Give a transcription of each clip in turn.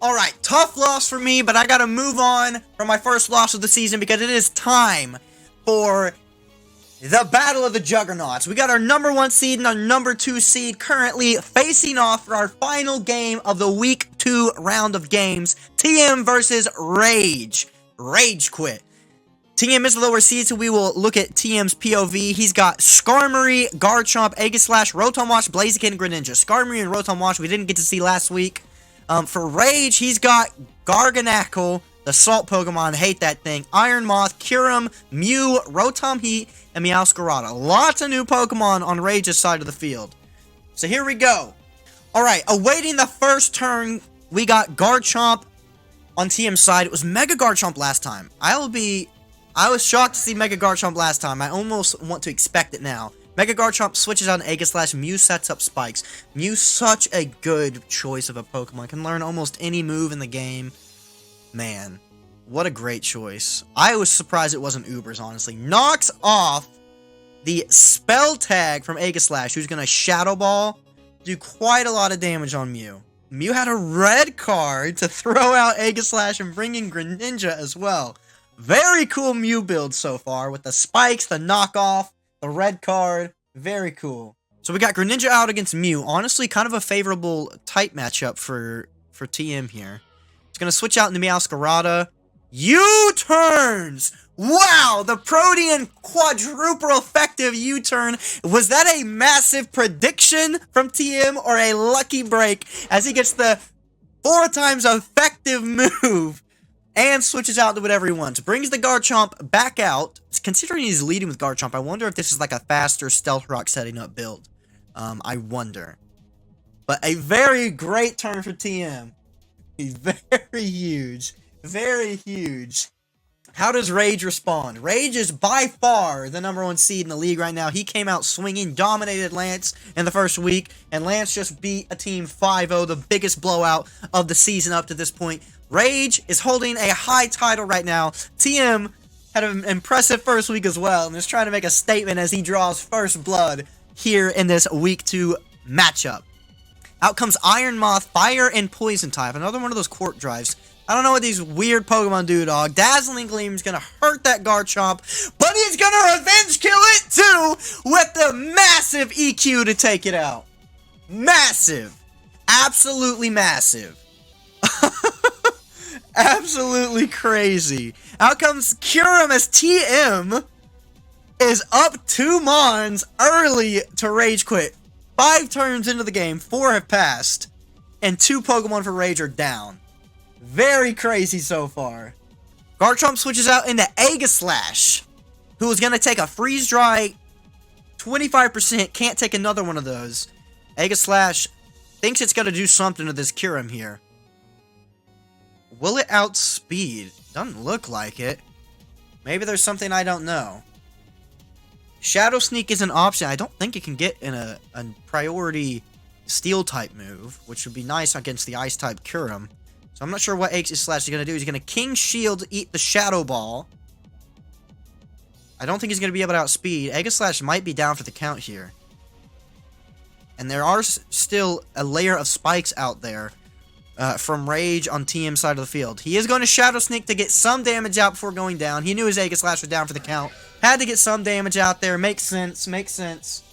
Alright, tough loss for me, but I gotta move on from my first loss of the season because it is time for the Battle of the Juggernauts. We got our number 1 seed and our number 2 seed currently facing off for our final game of the week 2 round of games. TM versus Rage. Rage quit. TM is the lower seed, so we will look at TM's POV. He's got Skarmory, Garchomp, Aegislash, Rotom Wash, Blaziken, and Greninja. Skarmory and Rotom Wash we didn't get to see last week. For Rage, he's got Garganacl, the Salt Pokemon, hate that thing, Iron Moth, Kyurem, Mew, Rotom Heat, and Meowscarada. Lots of new Pokemon on Rage's side of the field. So here we go. Alright, awaiting the first turn, we got Garchomp on TM's side. It was Mega Garchomp last time. I was shocked to see Mega Garchomp last time. I almost want to expect it now. Mega Garchomp switches out an Aegislash. Mew sets up spikes. Mew's such a good choice of a Pokemon. Can learn almost any move in the game. Man, what a great choice. I was surprised it wasn't Uber's, honestly. Knocks off the Spell Tag from Aegislash, who's going to Shadow Ball. Do quite a lot of damage on Mew. Mew had a red card to throw out Aegislash and bring in Greninja as well. Very cool Mew build so far with the spikes, the knockoff, the red card. Very cool. So we got Greninja out against Mew. Honestly, kind of a favorable type matchup for TM here. It's going to switch out into Meowscarada. U-turns! Wow! The Protean quadruple effective U-turn. Was that a massive prediction from TM or a lucky break as he gets the 4 times effective move and switches out to whatever he wants. Brings the Garchomp back out. Considering he's leading with Garchomp, I wonder if this is like a faster Stealth Rock setting up build. I wonder. But a very great turn for TM. He's very huge. Very huge. How does Rage respond? Rage is by far the number 1 seed in the league right now. He came out swinging, dominated Lance in the first week, and Lance just beat a team 5-0, the biggest blowout of the season up to this point. Rage is holding a high title right now. TM had an impressive first week as well, and is trying to make a statement as he draws first blood here in this week 2 matchup. Out comes Iron Moth, Fire and Poison type. Another one of those Quirk drives. I don't know what these weird Pokemon do, dog. Dazzling Gleam is going to hurt that Garchomp, but he's going to revenge kill it too with the massive EQ to take it out. Massive. Absolutely massive. Absolutely crazy. Out comes Kyurem as TM is up 2 Mons early to Rage quit. 5 turns into the game, 4 have passed, and 2 Pokemon for Rage are down. Very crazy so far. Garchomp switches out into Aegislash, who is going to take a Freeze Dry 25%, can't take another one of those. Aegislash thinks it's going to do something to this Kyurem here. Will it outspeed? Doesn't look like it. Maybe there's something I don't know. Shadow Sneak is an option. I don't think it can get in a priority Steel type move, which would be nice against the Ice type Kyurem. So I'm not sure what Aegislash is going to do. He's going to King Shield to eat the Shadow Ball. I don't think he's going to be able to outspeed. Aegislash might be down for the count here. And there are still a layer of spikes out there from Rage on TM's side of the field. He is going to Shadow Sneak to get some damage out before going down. He knew his Aegislash was down for the count. Had to get some damage out there. Makes sense. Makes sense.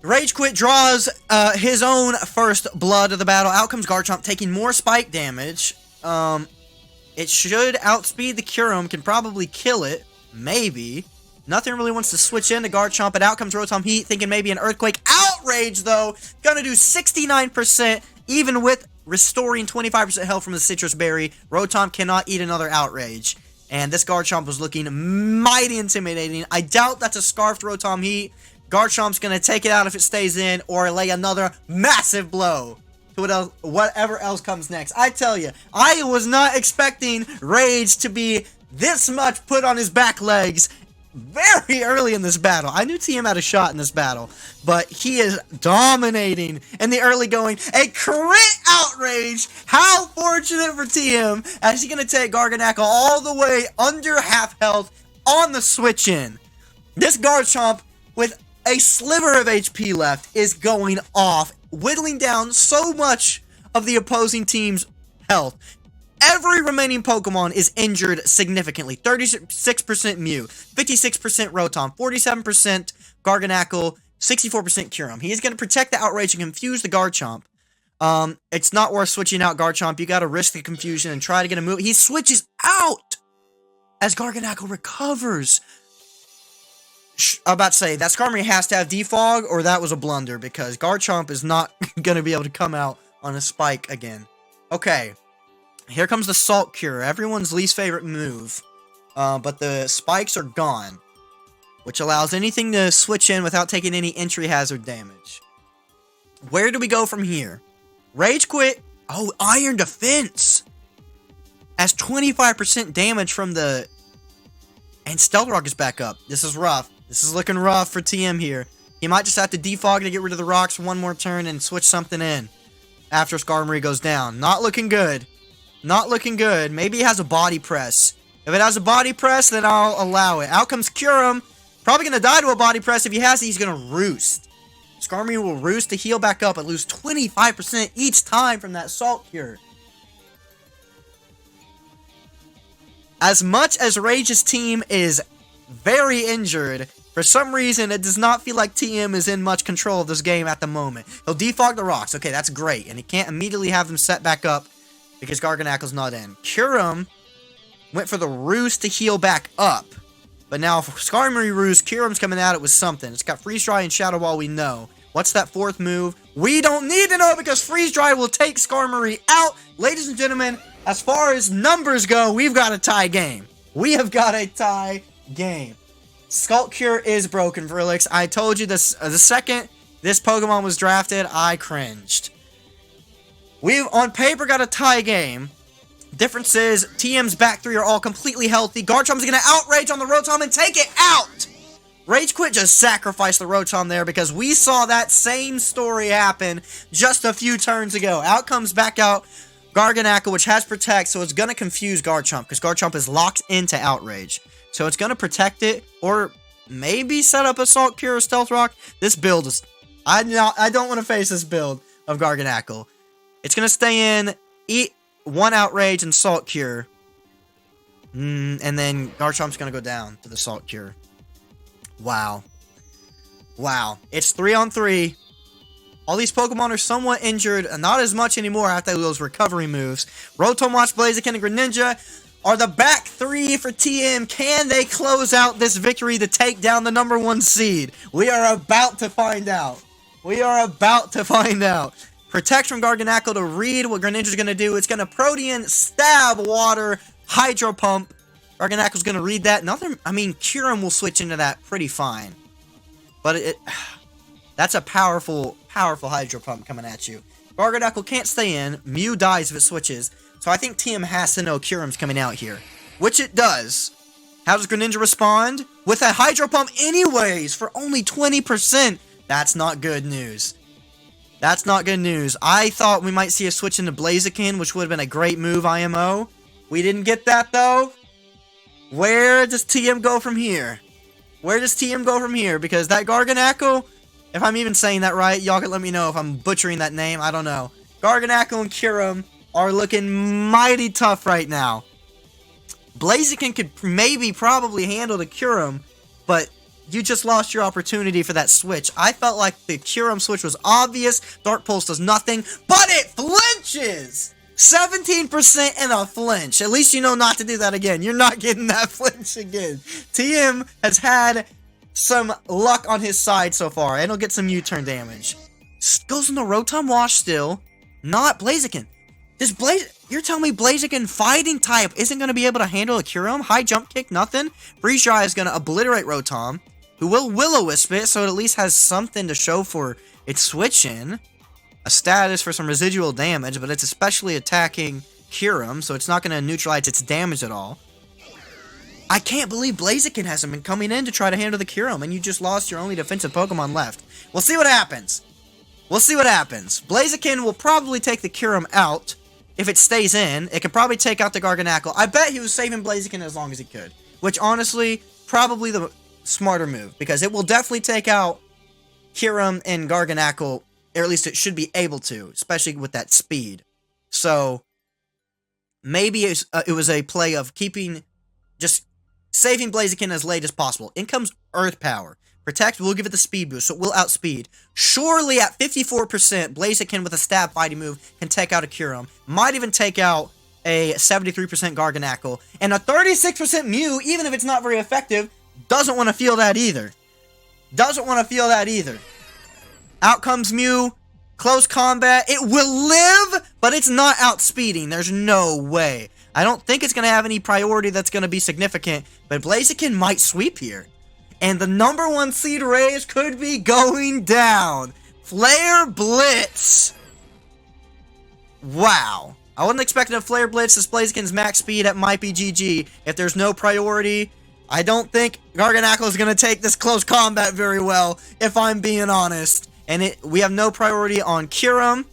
Rage Quit draws his own first blood of the battle. Out comes Garchomp taking more spike damage. It should outspeed the Kyurem. Can probably kill it. Maybe. Nothing really wants to switch into Garchomp, but out comes Rotom Heat, thinking maybe an Earthquake. Outrage, though, gonna do 69%, even with restoring 25% health from the Citrus Berry. Rotom cannot eat another Outrage, and this Garchomp was looking mighty intimidating. I doubt that's a Scarfed Rotom Heat. Garchomp's gonna take it out if it stays in, or lay another massive blow to whatever else comes next. I tell you, I was not expecting Rage to be this much put on his back legs very early in this battle. I knew TM had a shot in this battle, but he is dominating in the early going. A crit Outrage! How fortunate for TM, as he's going to take Garganacl all the way under half health on the switch in. This Garchomp, with a sliver of HP left, is going off, whittling down so much of the opposing team's health. Every remaining Pokemon is injured significantly. 36% Mew, 56% Rotom, 47% Garganacl, 64% Kyurem. He is going to protect the Outrage and confuse the Garchomp. It's not worth switching out Garchomp. You got to risk the confusion and try to get a move. He switches out as Garganacl recovers. I'm about to say, that Skarmory has to have Defog, or that was a blunder, because Garchomp is not going to be able to come out on a spike again. Okay, here comes the Salt Cure, everyone's least favorite move. But the spikes are gone, which allows anything to switch in without taking any entry hazard damage. Where do we go from here? Rage Quit. Oh, Iron Defense has 25% damage from the... And Stealth Rock is back up. This is rough. This is looking rough for TM here. He might just have to defog to get rid of the rocks for one more turn and switch something in after Skarmory goes down. Not looking good. Not looking good. Maybe he has a Body Press. If it has a Body Press, then I'll allow it. Out comes Kyurem. Probably going to die to a Body Press. If he has it, he's going to Roost. Skarmory will Roost to heal back up and lose 25% each time from that Salt Cure. As much as Rage's team is very injured, for some reason, it does not feel like TM is in much control of this game at the moment. He'll defog the rocks. Okay, that's great. And he can't immediately have them set back up because Garganacl's not in. Kyurem went for the Roost to heal back up. But now, if Skarmory Roost, Kyurem's coming at it with something. It's got Freeze Dry and Shadow Ball, we know. What's that fourth move? We don't need to know because Freeze Dry will take Skarmory out. Ladies and gentlemen, as far as numbers go, we've got a tie game. We have got a tie game. Salt Cure is broken, Verlix. I told you this the second this Pokemon was drafted, I cringed. We've, on paper, got a tie game. Difference is, TM's back three are all completely healthy. Garchomp's going to Outrage on the Rotom and take it out! Rage Quit just sacrificed the Rotom there because we saw that same story happen just a few turns ago. Out comes back out Garganacl, which has Protect, so it's going to confuse Garchomp because Garchomp is locked into Outrage. So it's going to protect it, or maybe set up a Salt Cure or Stealth Rock. This build is... I don't want to face this build of Garganacl. It's going to stay in, eat one Outrage and Salt Cure. And then Garchomp's going to go down to the Salt Cure. Wow. Wow. It's 3-on-3. All these Pokemon are somewhat injured, not as much anymore after those recovery moves. Rotom, Watch, Blaziken, and Greninja are the back three for TM. Can they close out this victory to take down the #1 seed? We are about to find out. We are about to find out. Protect from Garganacl to read what Greninja's going to do. It's going to Protean, Stab, Water, Hydro Pump. Garganacl's going to read that. Nothing. I mean, Kyurem will switch into that pretty fine. But that's a powerful Hydro Pump coming at you. Garganacl can't stay in. Mew dies if it switches. So I think TM has to know Kyurem's coming out here. Which it does. How does Greninja respond? With a Hydro Pump anyways for only 20%. That's not good news. That's not good news. I thought we might see a switch into Blaziken, which would have been a great move, IMO. We didn't get that though. Where does TM go from here? Where does TM go from here? Because that Garganacl, if I'm even saying that right, y'all can let me know if I'm butchering that name. I don't know. Garganacl and Kyurem are looking mighty tough right now. Blaziken could probably handle the Kyurem, but you just lost your opportunity for that switch. I felt like the Kyurem switch was obvious. Dark Pulse does nothing, but it flinches! 17% and a flinch. At least you know not to do that again. You're not getting that flinch again. TM has had some luck on his side so far, and he'll get some U-turn damage. Goes into Rotom Wash still. Not Blaziken. You're telling me Blaziken fighting type isn't going to be able to handle a Kyurem? High jump kick, nothing. Freeze Dry is going to obliterate Rotom, who will Will-O-Wisp it, so it at least has something to show for its switch in. A status for some residual damage, but it's especially attacking Kyurem, so it's not going to neutralize its damage at all. I can't believe Blaziken hasn't been coming in to try to handle the Kyurem, and you just lost your only defensive Pokemon left. We'll see what happens. We'll see what happens. Blaziken will probably take the Kyurem out. If it stays in, it could probably take out the Garganacl. I bet he was saving Blaziken as long as he could. Which, honestly, probably the smarter move. Because it will definitely take out Kyurem and Garganacl Or at least it should be able to, especially with that speed. So, maybe it was a play of just saving Blaziken as late as possible. In comes Earth Power. Protect, we'll give it the speed boost, so it will outspeed. Surely at 54%, Blaziken with a stab fighting move can take out a Kyurem. Might even take out a 73% Garganacl. And a 36% Mew, even if it's not very effective, doesn't want to feel that either. Out comes Mew. Close combat. It will live, but it's not outspeeding. There's no way. I don't think it's going to have any priority that's going to be significant, but Blaziken might sweep here. And the number 1 seed Rays could be going down. Flare Blitz. Wow. I wasn't expecting a Flare Blitz as Blaziken's max speed. That might be GG. If there's no priority, I don't think Garganacl is going to take this close combat very well, if I'm being honest. And we have no priority on Kyurem.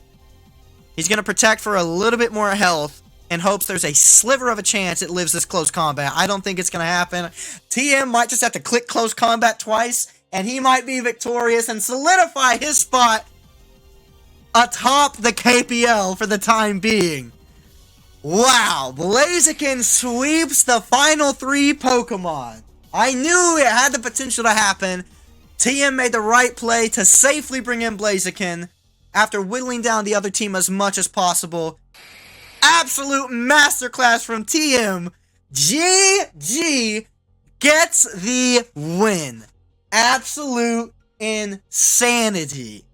He's going to protect for a little bit more health in hopes there's a sliver of a chance it lives this close combat. I don't think it's going to happen. TM might just have to click close combat twice, and he might be victorious and solidify his spot atop the KPL for the time being. Wow, Blaziken sweeps the final 3 Pokemon. I knew it had the potential to happen. TM made the right play to safely bring in Blaziken after whittling down the other team as much as possible. Absolute masterclass from TM. GG gets the win. Absolute insanity.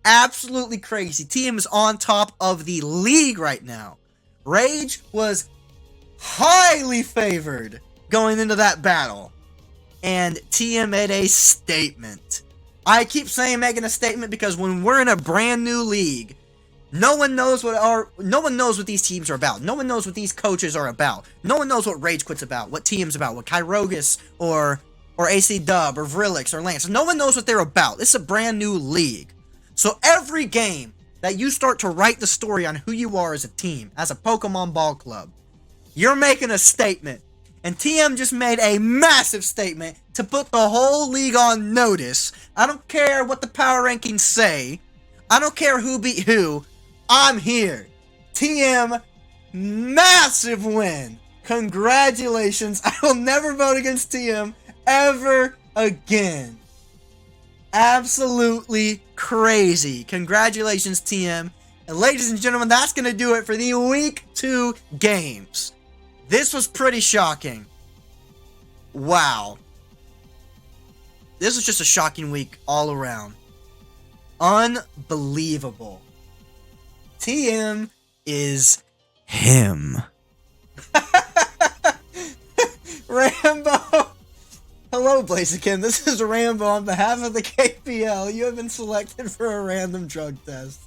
Absolutely crazy. TM is on top of the league right now. Rage was highly favored going into that battle. And TM made a statement. I keep saying making a statement because when we're in a brand new league, no one knows what these teams are about. No one knows what these coaches are about. No one knows what Rage Quit's about, what TM's about, what Kyrogus or AC Dub or Vrillix or Lance. No one knows what they're about. This is a brand new league. So every game that you start to write the story on who you are as a team, as a Pokemon Ball Club, you're making a statement. And TM just made a massive statement to put the whole league on notice. I don't care what the power rankings say. I don't care who beat who. I'm here. TM, massive win. Congratulations. I will never vote against TM ever again. Absolutely crazy. Congratulations, TM. And ladies and gentlemen, that's going to do it for the Week 2 games. This was pretty shocking. Wow. This was just a shocking week all around. Unbelievable. TM is him. Rambo. Hello, Blaziken. This is Rambo on behalf of the KPL. You have been selected for a random drug test.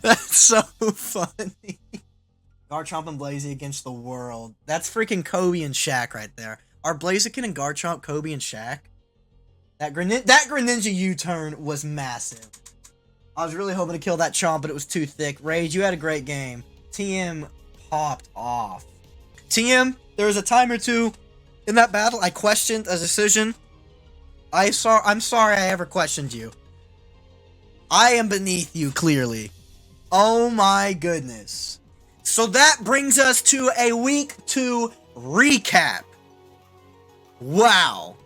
That's so funny. Garchomp and Blazy against the world. That's freaking Kobe and Shaq right there. Are Blaziken and Garchomp Kobe and Shaq? That Greninja U-turn was massive. I was really hoping to kill that Chomp, but it was too thick. Rage, you had a great game. TM popped off. TM, there was a time or two in that battle I questioned a decision. I'm sorry I ever questioned you. I am beneath you, clearly. Oh my goodness. So that brings us to a Week 2 recap. Wow.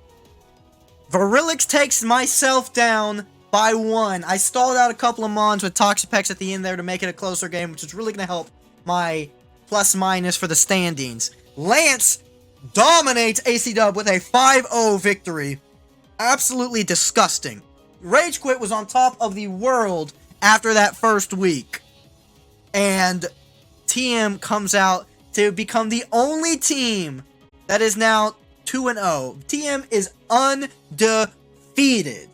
Virilix takes myself down by 1. I stalled out a couple of mons with Toxapex at the end there to make it a closer game, which is really going to help my plus-minus for the standings. Lance dominates AC Dub with a 5-0 victory. Absolutely disgusting. Rage Quit was on top of the world after that first week. And TM comes out to become the only team that is now 2-0. TM is undefeated.